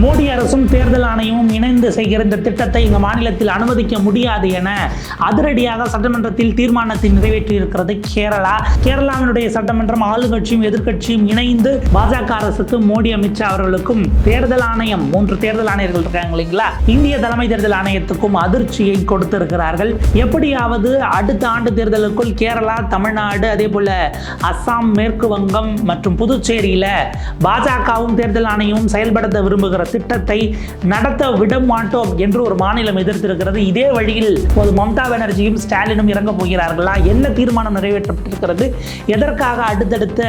மோடி அரசும் தேர்தல் ஆணையமும் இணைந்து செய்கிற இந்த திட்டத்தை எங்கள் மாநிலத்தில் அனுமதிக்க முடியாது என அதிரடியாக சட்டமன்றத்தில் தீர்மானத்தை நிறைவேற்றியிருக்கிறது கேரளா. கேரளாவினுடைய சட்டமன்றம் ஆளுங்கட்சியும் எதிர்க்கட்சியும் இணைந்து பாஜக அரசுக்கு மோடி, அமித்ஷா அவர்களுக்கும் தேர்தல் ஆணையம் 3 தேர்தல் ஆணையர்கள் இருக்காங்க இல்லைங்களா, இந்திய தலைமை தேர்தல் ஆணையத்துக்கும் அதிர்ச்சியை கொடுத்திருக்கிறார்கள். எப்படியாவது அடுத்த ஆண்டு தேர்தலுக்குள் கேரளா, தமிழ்நாடு, அதே போல அஸ்ஸாம், மேற்கு வங்கம் மற்றும் புதுச்சேரியில பாஜகவும் தேர்தல் ஆணையமும் செயல்படுத்த விரும்புகிற திட்டத்தை நடத்த விட மாட்டோம் என்று ஒரு மாநிலம் எதிர்த்திருக்கிறது. இதே வழியில் மம்தா பானர்ஜியும் ஸ்டாலினும் இறங்க போகிறார்களா? என்ன தீர்மானம் நிறைவேற்றப்பட்டிருக்கிறது? எதற்காக அடுத்தடுத்த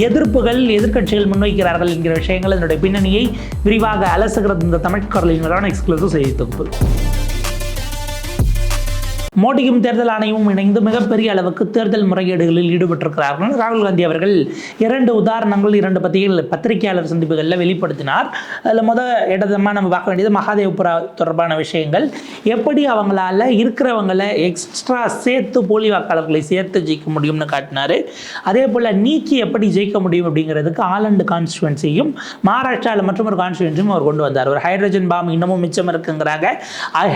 எதிர்ப்புகள் எதிர்க்கட்சிகள் முன்வைக்கிறார்கள் என்கிற விஷயங்கள் இதனுடைய பின்னணியை விரிவாக அலசுகிறது இந்த தமிழ் குரலின் எக்ஸ்க்ளூசிவ் செய்தி தொகுப்பு. மோடியும் தேர்தல் ஆணையமும் இணைந்து மிகப்பெரிய அளவுக்கு தேர்தல் முறைகேடுகளில் ஈடுபட்டிருக்கிறார்கள். ராகுல் காந்தி அவர்கள் 2 உதாரணங்கள் 2 பத்திரிகையாளர் சந்திப்புகளில் வெளிப்படுத்தினார். அதில் இடமா நம்ம பார்க்க வேண்டியது மகாதேவ்புரா தொடர்பான விஷயங்கள். எப்படி அவங்களால இருக்கிறவங்களை எக்ஸ்ட்ரா சேர்த்து போலி வாக்காளர்களை சேர்த்து ஜெயிக்க முடியும்னு காட்டினார். அதே போல் நீக்கி எப்படி ஜெயிக்க முடியும் அப்படிங்கிறதுக்கு ஆலண்டு கான்ஸ்டிடுவன்சியும் மகாராஷ்டிராவில் மற்றும் ஒரு கான்ஸ்டிடுவன்சியும் அவர் கொண்டு வந்தார். ஒரு ஹைட்ரஜன் பாம் இன்னமும் மிச்சம் இருக்குங்கிறாங்க.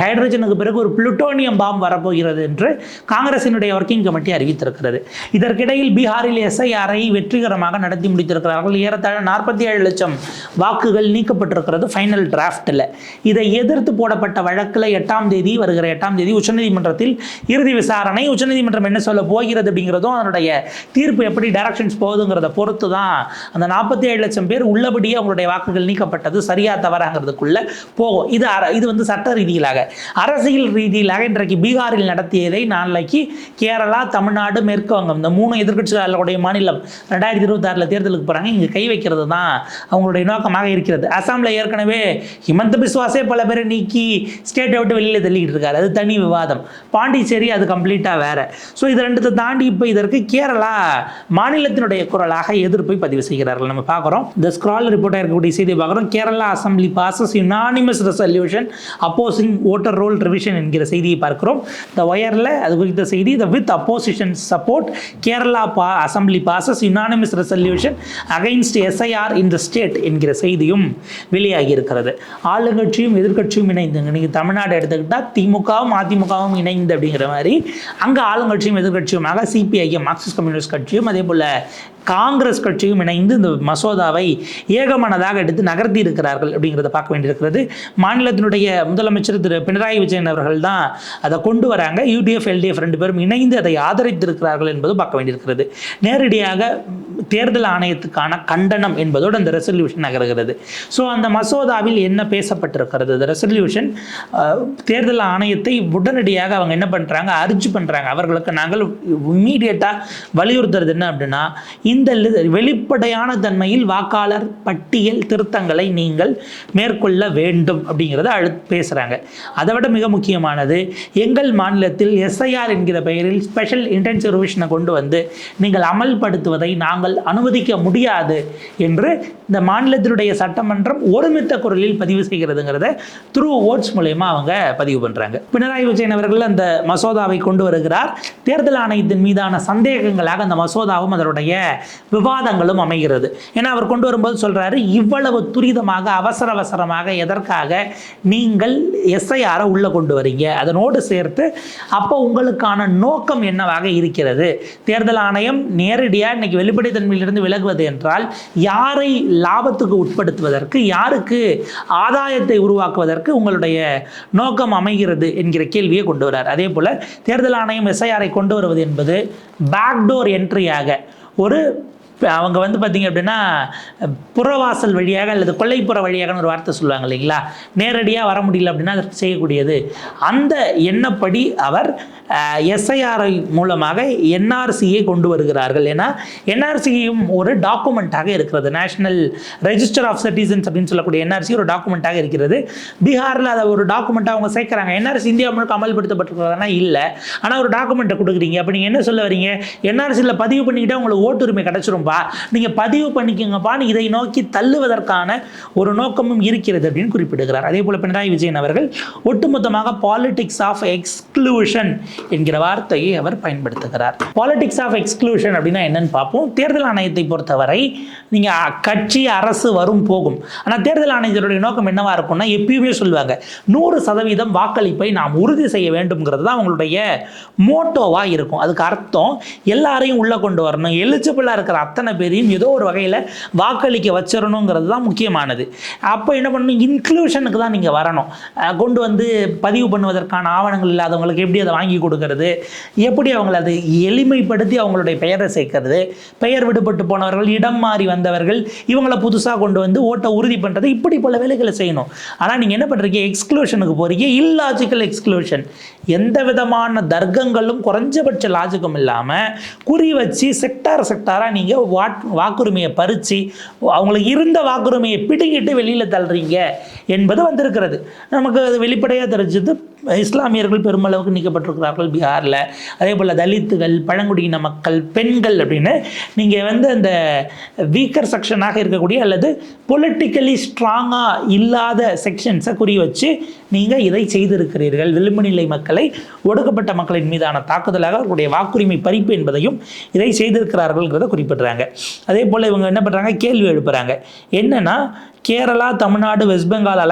ஹைட்ரஜனுக்கு பிறகு ஒரு புளுட்டோனியம் பாம் வரப்போகிறது என்று காங்கிரசினுடைய ஒர்க்கிங் கமிட்டி அறிவித்திருக்கிறது. இதற்கிடையில் பீகாரில் எஸ்ஐஆரை வெற்றிகரமாக நடத்தி முடித்திருக்கிறார்கள். ஏறத்தாழ 47 லட்சம் வாக்குகள் நீக்கப்பட்டிருக்கிறது ஃபைனல் டிராஃப்டில். இதை எதிர்த்து போடப்பட்ட வழக்கில் 8ஆம் தேதி வருகிற 8ஆம் தேதி உச்சநீதிமன்றத்தில் இறுதி விசாரணை. உச்சநீதிமன்றம் என்ன சொல்ல போகிறது அப்படிங்கிறதும் அதனுடைய தீர்ப்பு எப்படி டைரக்ஷன்ஸ் போகுதுங்கிறத பொறுத்து தான் அந்த 47 லட்சம் பேர் உள்ளபடியே அவங்களுடைய வாக்குகள் நீக்கப்பட்டது சரியா தவறாங்கிறதுக்குள்ள போகும். இது சட்ட ரீதியிலாக. அரசியல் ரீதியிலாக இன்றைக்கு பீகார் நடத்தியதை நாளைக்கு கேரளா, தமிழ்நாடு, மேற்கு வங்கம் இந்த 3 எதிர்க்கட்சிகளுடைய மாநிலம் 2026 தேர்தலுக்கு போறாங்க. இங்க கை வைக்கிறது தான் அவங்களுடைய நோக்கமாக இருக்கிறது. அசாம்ல ஏற்கனவே ஹிமந்த பிஸ்வாஸே பல பேரை நீக்கி ஸ்டேட்டை விட்டு வெளியில தள்ளிக்கிட்டு இருக்காரு. அது தனி விவாதம். பாண்டிச்சேரி அது கம்ப்ளீட்டா வேற. ஸோ இது 2 தாண்டி இப்போ இதற்கு கேரளா மாநிலத்தினுடைய குரலாக எதிர்ப்பை பதிவு செய்கிறார்கள். நம்ம பார்க்குறோம் இந்த ஸ்க்ரால் ரிப்போர்ட்டாக இருக்கக்கூடிய செய்தியை பார்க்குறோம். Kerala assembly passes unanimous resolution opposing voter roll revision என்கிற செய்தியை பார்க்கிறோம். இந்த ஒயரில் அது குறித்த செய்தி with opposition support Kerala assembly passes unanimous resolution against SIR in the state என்கிற செய்தியும் வெளியாகி இருக்கிறது. ஆளுங்கட்சியும் எதிர்க்கட்சியும் இணைந்து நீங்கள் தமிழ்நாடு எடுத்துக்கிட்டால் திமுகவும் அதிமுகவும் இணைந்து அப்படிங்கிற மாதிரி அங்கே ஆளுங்கட்சியும் எதிர்க்கட்சியுமாக சிபிஐஎம் மார்க்சிஸ்ட் கம்யூனிஸ்ட் கட்சியும் அதே போல் காங்கிரஸ் கட்சியும் இணைந்து இந்த மசோதாவை ஏகமனதாக எடுத்து நகர்த்தி இருக்கிறார்கள் அப்படிங்கிறத பார்க்க வேண்டியிருக்கிறது. மாநிலத்தினுடைய முதலமைச்சர் திரு பினராயி விஜயன் அவர்கள் தான் அதை கொண்டு வராங்க. யூடிஎஃப், எல்டிஎஃப் 2 பேரும் இணைந்து அதை ஆதரித்திருக்கிறார்கள் என்பது பார்க்க வேண்டியிருக்கிறது. நேரடியாக தேர்தல் ஆணையத்துக்கான கண்டனம் என்பதோடு அந்த ரெசல்யூஷன் நகர்கிறது. ஸோ அந்த மசோதாவில் என்ன பேசப்பட்டிருக்கிறது? இந்த ரெசல்யூஷன் தேர்தல் ஆணையத்தை உடனடியாக அவங்க என்ன பண்ணுறாங்க, அர்ஜ் பண்ணுறாங்க. அவர்களுக்கு நாங்கள் இம்மீடியட்டாக வலியுறுத்துறது என்ன அப்படின்னா, இந்த வெளிப்படையான தன்மையில் வாக்காளர் பட்டியல் திருத்தங்களை நீங்கள் மேற்கொள்ள வேண்டும் அப்படிங்கிறத பேசுகிறாங்க. அதை விட மிக முக்கியமானது, எங்கள் மாநிலத்தில் எஸ்ஐஆர் என்கிற பெயரில் ஸ்பெஷல் இன்டென்சிவ் ரிவிஷனை கொண்டு வந்து நீங்கள் அமல்படுத்துவதை நாங்கள் அனுமதிக்க முடியாது என்று இந்த மாநிலத்தினுடைய சட்டமன்றம் ஒருமித்த குரலில் பதிவு செய்கிறதுங்கிறத த்ரூ ஓட்ஸ் மூலமா அவங்க பதிவு பண்ணுறாங்க. பினராயி விஜயன் அவர்கள் அந்த மசோதாவை கொண்டு வருகிறார். தேர்தல் ஆணையத்தின் மீதான சந்தேகங்களாக அந்த மசோதாவும் அதனுடைய விவாதங்களும் அமைகிறது. ஏன்னா அவர் கொண்டு வரும்போது சொல்றாரு, இவ்வளவு துரிதமாக அவசரமாக எதற்காக நீங்கள் எஸ்ஐஆரை உள்ள கொண்டு வரீங்க, அதனோடு சேர்த்து அப்போ உங்களுக்கான நோக்கம் என்னவாக இருக்கிறது? தேர்தல் ஆணையம் நேரடியாக இன்னைக்கு வெளிப்படைத்தன்மையிலிருந்து விலகுவது என்றால் யாரை லாபத்துக்கு உட்படுத்துவதற்கு, யாருக்கு ஆதாயத்தை உருவாக்குவதற்கு உங்களுடைய நோக்கம் அமைகிறது என்கிற கேள்வியை கொண்டு வரார். அதே போல தேர்தல் ஆணையம் எஸ்ஐஆரை கொண்டு வருவது என்பது பேக்டோர் என்ட்ரியாக ஒரு அவங்க பார்த்தீங்க அப்படின்னா புறவாசல் வழியாக அல்லது கொல்லைப்புற வழியாகன்னு ஒரு வார்த்தை சொல்லுவாங்க இல்லைங்களா, நேரடியாக வர முடியல அப்படின்னா அதற்கு செய்யக்கூடியது. அந்த எண்ணப்படி அவர் எஸ்ஐஆரை மூலமாக என்ஆர்சியை கொண்டு வருகிறார்கள். ஏன்னா என்ஆர்சியும் ஒரு டாக்குமெண்ட்டாக இருக்கிறது. நேஷனல் ரெஜிஸ்டர் ஆஃப் சிட்டிசன்ஸ் அப்படின்னு சொல்லக்கூடிய என்ஆர்சி ஒரு டாக்குமெண்ட்டாக இருக்கிறது. பீகாரில் அதை ஒரு டாக்குமெண்ட்டாக அவங்க சேர்க்குறாங்க. என்ஆர்சி இந்தியா முழுக்க அமல்படுத்தப்பட்டிருக்கிறதுனா இல்லை, ஆனால் ஒரு டாக்குமெண்ட்டை கொடுக்குறீங்க. அப்போ நீங்கள் என்ன சொல்ல வரீங்க, என்ஆர்சியில் பதிவு பண்ணிக்கிட்டால் உங்களுக்கு ஓட்டுரிமை கிடச்சிரும் இருக்குப்பா, நீங்கள் பதிவு பண்ணிக்கோங்கப்பான்னு இதை நோக்கி தள்ளுவதற்கான ஒரு நோக்கமும் இருக்கிறது அப்படின்னு குறிப்பிடுகிறார். அதே போல் பினராயி விஜயன் அவர்கள் ஒட்டுமொத்தமாக பாலிடிக்ஸ் ஆஃப் எக்ஸ்க்ளூஷன் என்கிற வார்த்தையை அவர் பயன்படுத்துகிறார். பாலிடிக்ஸ் ஆஃப் எக்ஸ்க்ளூஷன் அப்படின்னா என்னன்னு பார்ப்போம். தேர்தல் ஆணையத்தை பொறுத்தவரை நீங்கள் கட்சி அரசு வரும் போகும், ஆனால் தேர்தல் ஆணையத்தினுடைய நோக்கம் என்னவா இருக்கும்னா, எப்பயுமே சொல்லுவாங்க 100% வாக்களிப்பை நாம் உறுதி செய்ய வேண்டும்ங்கிறது தான் அவங்களுடைய மோட்டோவாக இருக்கும். அதுக்கு அர்த்தம் எல்லாரையும் உள்ளே கொண்டு வரணும், எலிஜிபிளாக இருக்கிற அத்தனை பேரையும் ஏதோ ஒரு வகையில் வாக்களிக்க வச்சிடணுங்கிறது தான் முக்கியமானது. அப்போ என்ன பண்ணணும், இன்க்ளூஷனுக்கு தான் நீங்கள் வரணும். கொண்டு வந்து பதிவு பண்ணுவதற்கான ஆவணங்கள் இல்லாதவங்களுக்கு எப்படி அதை வாங்கி கொடுக்கறது, எப்படி அவங்களை அதை எளிமைப்படுத்தி அவங்களுடைய பெயரை சேர்க்கறது, பெயர் விடுபட்டு போனவர்கள், இடம் மாறி வந்தவர்கள், இவங்களை புதுசாக கொண்டு வந்து ஓட்டை உறுதி பண்ணுறது, இப்படி பல வேலைகளை செய்யணும். ஆனால் நீங்கள் என்ன பண்ணுறீங்க, எக்ஸ்க்ளூஷனுக்கு போகிறீங்க. இல்லாஜிக்கல் எக்ஸ்க்ளூஷன், எந்த விதமான தர்க்கங்களும் குறைஞ்சபட்ச லாஜிக்கும் இல்லாமல் குறி வச்சு செக்டாராக நீங்கள் வாக்குரிமையை பறித்து அவங்களுக்கு இருந்த வாக்குரிமையை பிடிங்கிட்டு வெளியில் தள்ளுறீங்க என்பது வந்திருக்கிறது. நமக்கு அது வெளிப்படையாக தெரிஞ்சது. இஸ்லாமியர்கள் பெருமளவுக்கு நீக்கப்பட்டிருக்கிறார்கள் பீகாரில். அதே போல் தலித்துகள், பழங்குடியின மக்கள், பெண்கள் அப்படின்னு நீங்கள் வந்து அந்த வீக்கர் செக்ஷனாக இருக்கக்கூடிய அல்லது பொலிட்டிக்கலி ஸ்ட்ராங்காக இல்லாத செக்ஷன்ஸை குறி வச்சு நீங்கள் இதை செய்திருக்கிறீர்கள். விளிம்பு நிலை மக்களை, ஒடுக்கப்பட்ட மக்களின் மீதான தாக்குதலாக அவர்களுடைய வாக்குரிமை பறிப்பு என்பதையும் இதை செய்திருக்கிறார்கள்ங்கிறத குறிப்பிட்றாங்க. அதே போல் இவங்க என்ன பண்ணுறாங்க, கேள்வி எழுப்புகிறாங்க. என்னென்னா, கேரளா, தமிழ்நாடு, வெஸ்ட் பெங்கால்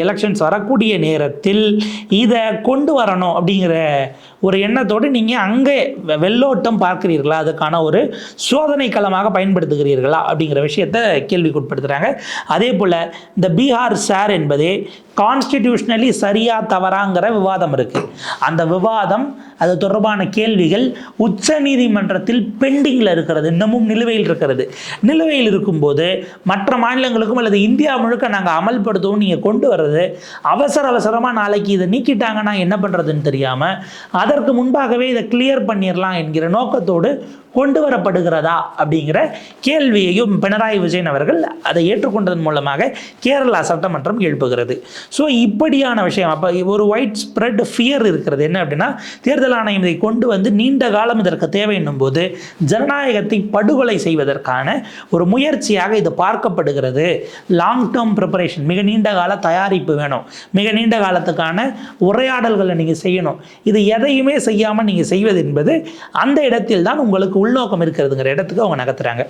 எலெக்ஷன்ஸ் வரக்கூடிய நேரத்தில் இதை கொண்டு வரணும் அப்படிங்கிற ஒரு எண்ணத்தோடு நீங்கள் அங்கே வெள்ளோட்டம் பார்க்கிறீர்களா, அதுக்கான ஒரு சோதனை களமாக பயன்படுத்துகிறீர்களா அப்படிங்கிற விஷயத்தை கேள்விக்குட்படுத்துகிறாங்க. அதே போல் இந்த பீகார் சார் என்பதே கான்ஸ்டிடியூஷனலி சரியா தவறாங்கிற விவாதம் இருக்குது. அந்த விவாதம், அது தொடர்பான கேள்விகள் உச்ச நீதிமன்றத்தில் பெண்டிங்கில் இருக்கிறது, இன்னமும் நிலுவையில் இருக்கிறது. நிலுவையில் இருக்கும்போது மற்ற மாநிலங்களுக்கும் அல்லது இந்தியா முழுக்க நாங்கள் அமல்படுத்தவும் நீங்கள் கொண்டு வர்றது அவசரமாக நாளைக்கு இதை நீக்கிட்டாங்கன்னா என்ன பண்ணுறதுன்னு தெரியாமல் அதற்கு முன்பாகவே இதை கிளியர் பண்ணிடலாம் என்கிற நோக்கத்தோடு கொண்டு வரப்படுகிறதா அப்படிங்கிற கேள்வியையும் பினராயி விஜயன் அவர்கள் அதை ஏற்றுக்கொண்டதன் மூலமாக கேரளா சட்டமன்றம் எழுப்புகிறது. ஸோ இப்படியான விஷயம். அப்போ ஒரு ஒயிட் ஸ்ப்ரெட் ஃபியர் இருக்கிறது. என்ன அப்படின்னா, தேர்தல் ஆணையம் இதை கொண்டு வந்து நீண்ட காலம் இதற்கு தேவை என்னும் போது ஜனநாயகத்தை படுகொலை செய்வதற்கான ஒரு முயற்சியாக இது பார்க்கப்படுகிறது. லாங் டேர்ம் ப்ரிப்பரேஷன், மிக நீண்ட கால தயாரிப்பு வேணும், மிக நீண்ட காலத்துக்கான உரையாடல்களை நீங்கள் செய்யணும். இது எதையுமே செய்யாமல் நீங்கள் செய்வது என்பது அந்த இடத்தில் தான் உங்களுக்கு உள்நோக்கம் இருக்கிறதுங்கிற இடத்துக்கு அவங்க நகர்த்துறாங்க.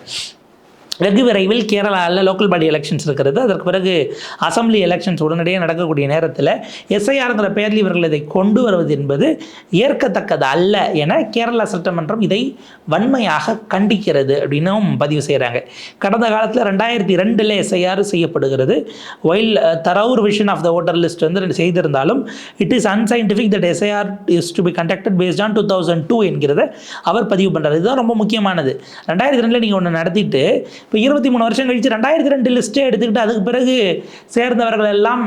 வெகு விரைவில் கேரளாவில் லோக்கல் பாடி எலெக்ஷன்ஸ் இருக்கிறது. அதற்கு பிறகு அசம்பிளி எலெக்ஷன்ஸ் உடனடியாக நடக்கக்கூடிய நேரத்தில் எஸ்ஐஆருங்கிற பெயரில் இவர்கள் இதை கொண்டு வருவது என்பது ஏற்கத்தக்கது அல்ல என கேரளா சட்டமன்றம் இதை வன்மையாக கண்டிக்கிறது அப்படின்னும் பதிவு செய்கிறாங்க. கடந்த காலத்தில் 2002 எஸ்ஐஆர் செய்யப்படுகிறது. While thorough revision of the voter list வந்து செய்திருந்தாலும் it is unscientific that SIR is to be conducted based on 2002 என்கிறத அவர் பதிவு பண்ணுறாரு. இதுதான் ரொம்ப முக்கியமானது. 2002 நீங்கள் ஒன்று நடத்திட்டு இப்போ 23 வருஷம் கழித்து 2002 லிஸ்ட்டே எடுத்துக்கிட்டு அதுக்கு பிறகு சேர்ந்தவர்கள் எல்லாம்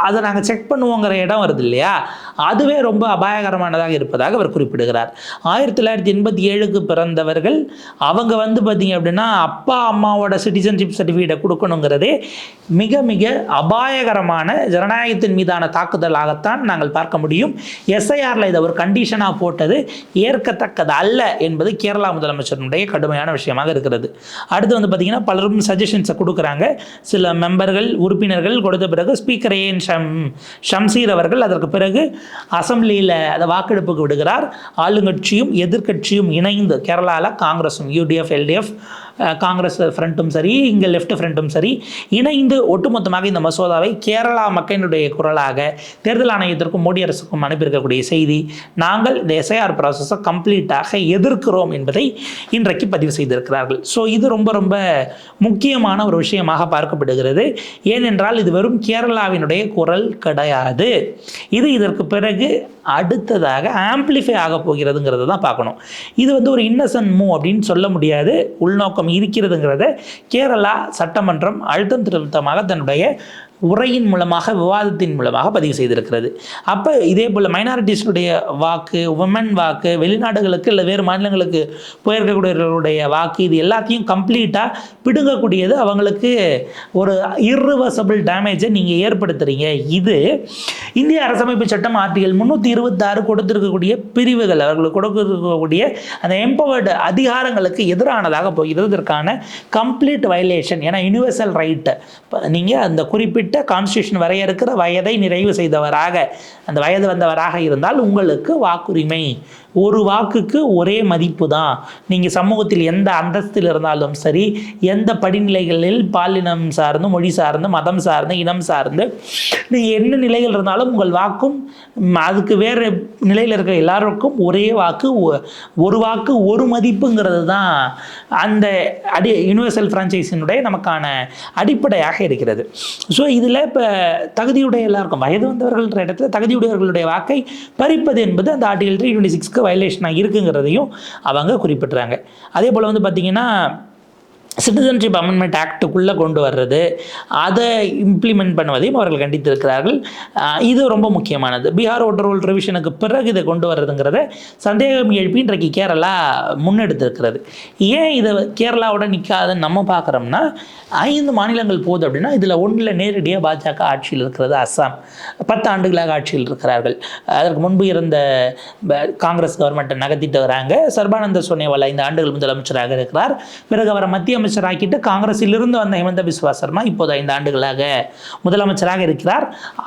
அதை நாங்கள் செக் பண்ணுவோங்கிற இடம் வருது இல்லையா, அதுவே ரொம்ப அபாயகரமானதாக இருப்பதாக அவர் குறிப்பிடுகிறார். 1987 பிறந்தவர்கள் அவங்க வந்து பார்த்தீங்க அப்படின்னா அப்பா அம்மாவோட சிட்டிசன்ஷிப் சர்டிஃபிகேட்டை கொடுக்கணுங்கிறதே மிக மிக அபாயகரமான ஜனநாயகத்தின் மீதான தாக்குதலாகத்தான் நாங்கள் பார்க்க முடியும். எஸ்ஐஆரில் இதை ஒரு கண்டிஷனாக போட்டது ஏற்கத்தக்கது அல்ல என்பது கேரளா முதலமைச்சருடைய கடுமையான விஷயமாக இருக்கிறது. அடுத்து வந்து பார்த்தீங்கன்னா பலரும் சஜஷன்ஸை கொடுக்குறாங்க. சில மெம்பர்கள், உறுப்பினர்கள் கொடுத்த பிறகு ஸ்பீக்கர் ஏஎன் ஷம்சீர் அவர்கள் அதற்கு பிறகு அசம்பிளியில் அதை வாக்கெடுப்புக்கு விடுகிறார். ஆளுங்கட்சியும் எதிர்கட்சியும் இணைந்து கேரளாவில் காங்கிரஸும் யூடிஎஃப் எல்டிஎஃப் காங்கிரஸ் ஃப்ரண்ட்டும் சரி, இங்கே லெஃப்ட் ஃப்ரண்ட்டும் சரி இணைந்து ஒட்டுமொத்தமாக இந்த மசோதாவை கேரளா மக்களினுடைய குரலாக தேர்தல் ஆணையத்திற்கும் மோடி அரசுக்கும் அனுப்பியிருக்கக்கூடிய செய்தி, நாங்கள் இந்த எஸ்ஐஆர் ப்ராசஸை கம்ப்ளீட்டாக எதிர்க்கிறோம் என்பதை இன்றைக்கு பதிவு செய்திருக்கிறார்கள். ஸோ இது ரொம்ப ரொம்ப முக்கியமான ஒரு விஷயமாக பார்க்கப்படுகிறது. ஏனென்றால் இது வெறும் கேரளாவினுடைய குரல் கிடையாது. இது இதற்கு பிறகு அடுத்ததாக ஆம்பிளிஃபை ஆக போகிறதுங்கிறத தான் பார்க்கணும். இது வந்து ஒரு இன்னசென்ட் மூவ் அப்படின்னு சொல்ல முடியாது. உள்நோக்கம் இருக்கிறதுங்கிறத கேரளா சட்டமன்றம் அழுத்தம் திருத்தமாக தன்னுடைய உரையின் மூலமாக விவாதத்தின் மூலமாக பதிவு செய்திருக்கிறது. அப்போ இதே போல் மைனாரிட்டிஸுடைய வாக்கு, உமன் வாக்கு, வெளிநாடுகளுக்கு இல்லை வேறு மாநிலங்களுக்கு போயிருக்கக்கூடியவர்களுடைய வாக்கு, இது எல்லாத்தையும் கம்ப்ளீட்டாக பிடுங்கக்கூடியது. அவங்களுக்கு ஒரு இர்ரிவர்சபிள் டேமேஜை நீங்கள் ஏற்படுத்துகிறீங்க. இது இந்திய அரசமைப்பு சட்டம் ஆர்டிகல் 326 கொடுத்திருக்கக்கூடிய பிரிவுகள், அவர்களுக்கு கொடுக்கக்கூடிய அந்த எம்பவர்டு அதிகாரங்களுக்கு எதிரானதாக போகிறது. இதற்கான கம்ப்ளீட் வயலேஷன். ஏன்னா யூனிவர்சல் ரைட்டு, நீங்கள் அந்த குறிப்பிட்ட கான்ஸ்டியூஷன் வரையறுக்கிற வயதை நிறைவு செய்தவராக, அந்த வயது வந்தவராக இருந்தால் உங்களுக்கு வாக்குரிமை, ஒரு வாக்குக்கு ஒரே மதிப்பு தான். நீங்கள் சமூகத்தில் எந்த அந்தஸ்தில் இருந்தாலும் சரி, எந்த படிநிலைகளில் பாலினம் சார்ந்து, மொழி சார்ந்து, மதம் சார்ந்து, இனம் சார்ந்து நீங்கள் என்ன நிலையில் இருந்தாலும் உங்கள் வாக்கும் அதுக்கு வேறு நிலையில் இருக்கிற எல்லாருக்கும் ஒரே வாக்கு, ஒரு வாக்கு ஒரு மதிப்புங்கிறது தான் அந்த யூனிவர்சல் ஃப்ரான்ச்சைஸினுடைய நமக்கான அடிப்படையாக இருக்கிறது. ஸோ இதில் இப்போ தகுதியுடைய எல்லாருக்கும், வயது வந்தவர்கள்ன்ற இடத்துல தகுதியுடையவர்களுடைய வாக்கை பறிப்பது என்பது அந்த ஆர்டிகல் 326 வயலேஷனாக இருக்குங்கிறதையும் அவங்க குறிப்பிட்றாங்க. அதே போல் வந்து பார்த்திங்கன்னா சிட்டிசன்ஷிப் அமெண்ட்மெண்ட் ஆக்டுக்குள்ளே கொண்டு வர்றது, அதை இம்ப்ளிமெண்ட் பண்ணுவதையும் அவர்கள் கண்டித்திருக்கிறார்கள். இது ரொம்ப முக்கியமானது. பீகார் ஓட்டர் ரோல் ரிவிஷனுக்கு பிறகு இதை கொண்டு வர்றதுங்கிறத சந்தேகம் எழுப்பி இன்றைக்கு கேரளா முன்னெடுத்திருக்கிறது. ஏன் இதை கேரளாவோட நிற்காதுன்னு நம்ம பார்க்குறோம்னா, 5 மாநிலங்கள் போகுது அப்படின்னா இதில் ஒன்றில் நேரடியாக பாஜக ஆட்சியில் இருக்கிறது. அஸ்ஸாம் 10 ஆண்டுகளாக ஆட்சியில் இருக்கிறார்கள். அதற்கு முன்பு இருந்த காங்கிரஸ் கவர்மெண்ட்டை நகர்த்திட்டு வராங்க. சர்பானந்த சோனோவால் 5 ஆண்டுகள் முதலமைச்சராக இருக்கிறார். பிறகு அவரை மத்திய அமைச்சராக்கிட்டு காங்கிரஸிலிருந்து வந்த ஹிமந்த பிஸ்வா சர்மா இப்போது 5 ஆண்டுகளாக முதலமைச்சராக இருக்கிறார்.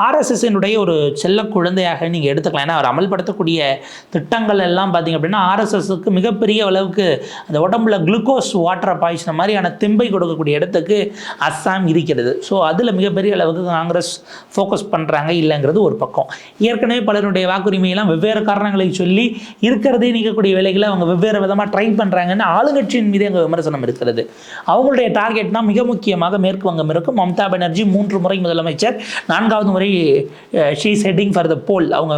ஆர்எஸ்எஸ்னுடைய ஒரு செல்ல குழந்தையாக நீங்கள் எடுத்துக்கலாம். ஏன்னா அவர் அமல்படுத்தக்கூடிய திட்டங்கள் எல்லாம் பார்த்தீங்க அப்படின்னா ஆர்எஸ்எஸ்க்கு மிகப்பெரிய அளவுக்கு அந்த உடம்புல குளுக்கோஸ் வாட்டரை பாய்ச்சின மாதிரியான தெம்பை கொடுக்கக்கூடிய இடத்துக்கு அஸ்ஸாம் இருக்கிறது. ஸோ அதில் மிகப்பெரிய அளவுக்கு காங்கிரஸ் ஃபோக்கஸ் பண்ணுறாங்க இல்லைங்கிறது ஒரு பக்கம். ஏற்கனவே பலருடைய வாக்குரிமையெல்லாம் வெவ்வேறு காரணங்களை சொல்லி இருக்கிறதே நீக்கக்கூடிய வேலைகளை அவங்க வெவ்வேறு விதமாக ட்ரை பண்ணுறாங்கன்னு ஆளுங்கட்சியின் மீது அங்கே விமர்சனம் இருக்கிறது. அவங்களுடைய டார்கெட்னா மிக முக்கியமாக மேற்கு வங்கம் இருக்கும். மம்தா பானர்ஜி 3 முறை முதலமைச்சர், 4வது முறை she is heading for the poll, அவங்க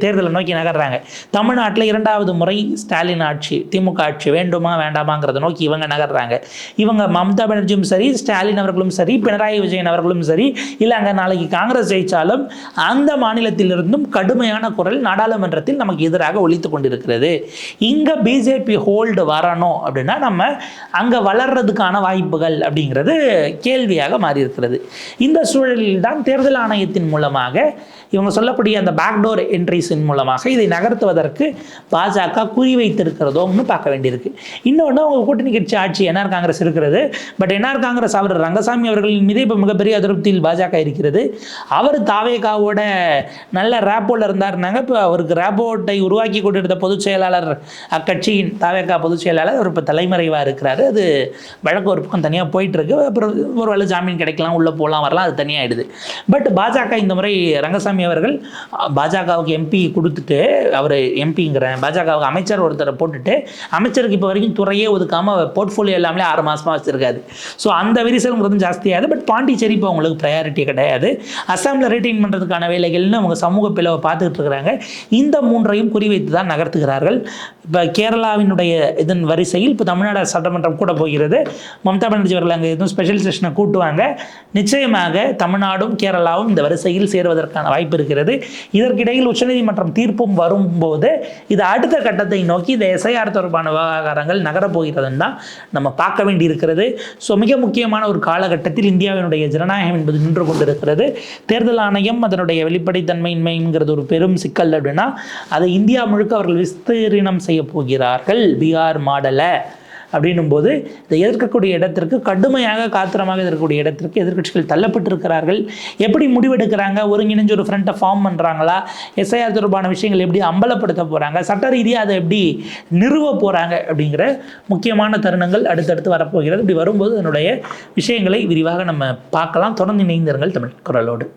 தேர்தலை நோக்கி நகர்றாங்க. தமிழ்நாட்டில் 2வது முறை ஸ்டாலின் ஆட்சி, திமுக ஆட்சி வேண்டுமா வேண்டாமாங்கிறத நோக்கி இவங்க நகர்றாங்க. இவங்க மம்தா பானர்ஜியும் சரி, ஸ்டாலின் அவர்களும் சரி, பினராயி விஜயன் அவர்களும் சரி, இல்லை அங்கே நாளைக்கு காங்கிரஸ் ஜெயிச்சாலும் அந்த மாநிலத்திலிருந்தும் கடுமையான குரல் நாடாளுமன்றத்தில் நமக்கு எதிராக ஒலித்து கொண்டிருக்கிறது. இங்கே பிஜேபி ஹோல்டு வரணும் அப்படின்னா நம்ம அங்கே வளர்றதுக்கான வாய்ப்புகள் அப்படிங்கிறது கேள்வியாக மாறி இருக்கிறது. இந்த சூழலில் தான் தேர்தல் ஆணையத்தின் மூலமாக இவங்க சொல்லக்கூடிய அந்த பேக்டோர் என்ட்ரிஸின் மூலமாக இதை நகர்த்துவதற்கு பாஜக குறிவைத்திருக்கிறதோன்னு பார்க்க வேண்டியிருக்கு. இன்னொன்று அவங்க கூட்டணி கட்சி ஆட்சி என்ஆர் காங்கிரஸ் இருக்கிறது. பட் என்ஆர் காங்கிரஸ் அவர் ரங்கசாமி அவர்களின் மீது இப்போ மிகப்பெரிய அதிருப்தியில் பாஜக இருக்கிறது. அவர் தாவேகாவோட நல்ல ரேப்போவில் இருந்தாருனாங்க. இப்போ அவருக்கு ரேப்போட்டை உருவாக்கி கொண்டிருந்த பொதுச் செயலாளர், அக்கட்சியின் தாவேகா பொதுச் செயலாளர் அவர் இப்போ தலைமறைவாக இருக்கிறாரு. அது வழக்கு ஒரு பக்கம் தனியாக போயிட்டுருக்கு. அப்புறம் ஒரு வேளை ஜாமீன் கிடைக்கலாம், உள்ளே போகலாம் வரலாம், அது தனியாகிடுது. பட் பாஜக இந்த முறை ரங்கசாமி அவர்கள் பாஜகவுக்கு எம்பி கொடுத்துட்டு, அவர் எம்பிங்கிறேன் பாஜகவுக்கு அமைச்சர் ஒருத்தரை போட்டுட்டு, அமைச்சருக்கு இப்போ வரைக்கும் துறையே ஒதுக்காமல் போர்ட்ஃபோலியோ எல்லாமே 6 மாதமாக வச்சுருக்காரு. ஸோ அந்த விரிசல்ங்கிறதும் ஜாஸ்தியாகுது. பட் பாண்டிச்சேரி இப்போ அவங்களுக்கு ப்ரையாரிட்டி கிடையாது. அஸ்ஸாமில் ரீட்டைன் பண்ணுறதுக்கான வேலைகள்னு அவங்க சமூக பிளவை பார்த்துக்கிட்டு இருக்கிறாங்க. இந்த 3ஐயும் குறிவைத்து தான் நகர்த்துகிறார்கள். இப்போ கேரளாவினுடைய இதன் வரிசையில் இப்போ தமிழ்நாடு சட்டமன்றம் கூட போகிறது. மம்தா பானர்ஜி அவர்கள் அங்கே எதுவும் ஸ்பெஷல் செஷனை கூட்டுவாங்க. நிச்சயமாக தமிழ்நாடும் கேரளாவும் இந்த வரிசையில் சேருவதற்கான வாய்ப்பு இருக்கிறது. இதற்கிடையில் உச்சநீதிமன்றம் தீர்ப்பும் வரும்போது இது அடுத்த கட்டத்தை நோக்கி இந்த எஸ்ஐஆர் தொடர்பான விவகாரங்கள் நகரப்போகிறதுன்னு தான் நம்ம பார்க்க வேண்டி இருக்கிறது. ஸோ மிக முக்கியமான ஒரு காலகட்டத்தில் இந்தியாவினுடைய ஜனநாயகம் என்பது நின்று கொண்டிருக்கிறது. தேர்தல் ஆணையம் அதனுடைய வெளிப்படைத்தன்மையின்மைங்கிறது ஒரு பெரும் சிக்கல் அப்படின்னா அதை இந்தியா முழுக்க அவர்கள் விஸ்தீர்ணம் செய்ய போகிறார்கள் பீகார் மாடலை அப்படின்னும் போது இதை எதிர்க்கக்கூடிய இடத்திற்கு, கடுமையாக காத்திரமாக எதிர்க்கக்கூடிய இடத்திற்கு எதிர்க்கட்சிகள் தள்ளப்பட்டிருக்கிறார்கள். எப்படி முடிவெடுக்கிறாங்க, ஒருங்கிணைஞ்சு ஒரு ஃப்ரண்ட்டை ஃபார்ம் பண்ணுறாங்களா, எஸ்ஐஆர் தொடர்பான விஷயங்கள் எப்படி அம்பலப்படுத்த போகிறாங்க, சட்ட ரீதியாக அதை எப்படி நிறுவ போகிறாங்க அப்படிங்கிற முக்கியமான தருணங்கள் அடுத்தடுத்து வரப்போகிறது. இப்படி வரும்போது அதனுடைய விஷயங்களை விரிவாக நம்ம பார்க்கலாம். தொடர்ந்து இணைந்திருங்கள் தமிழ் குரலோடு.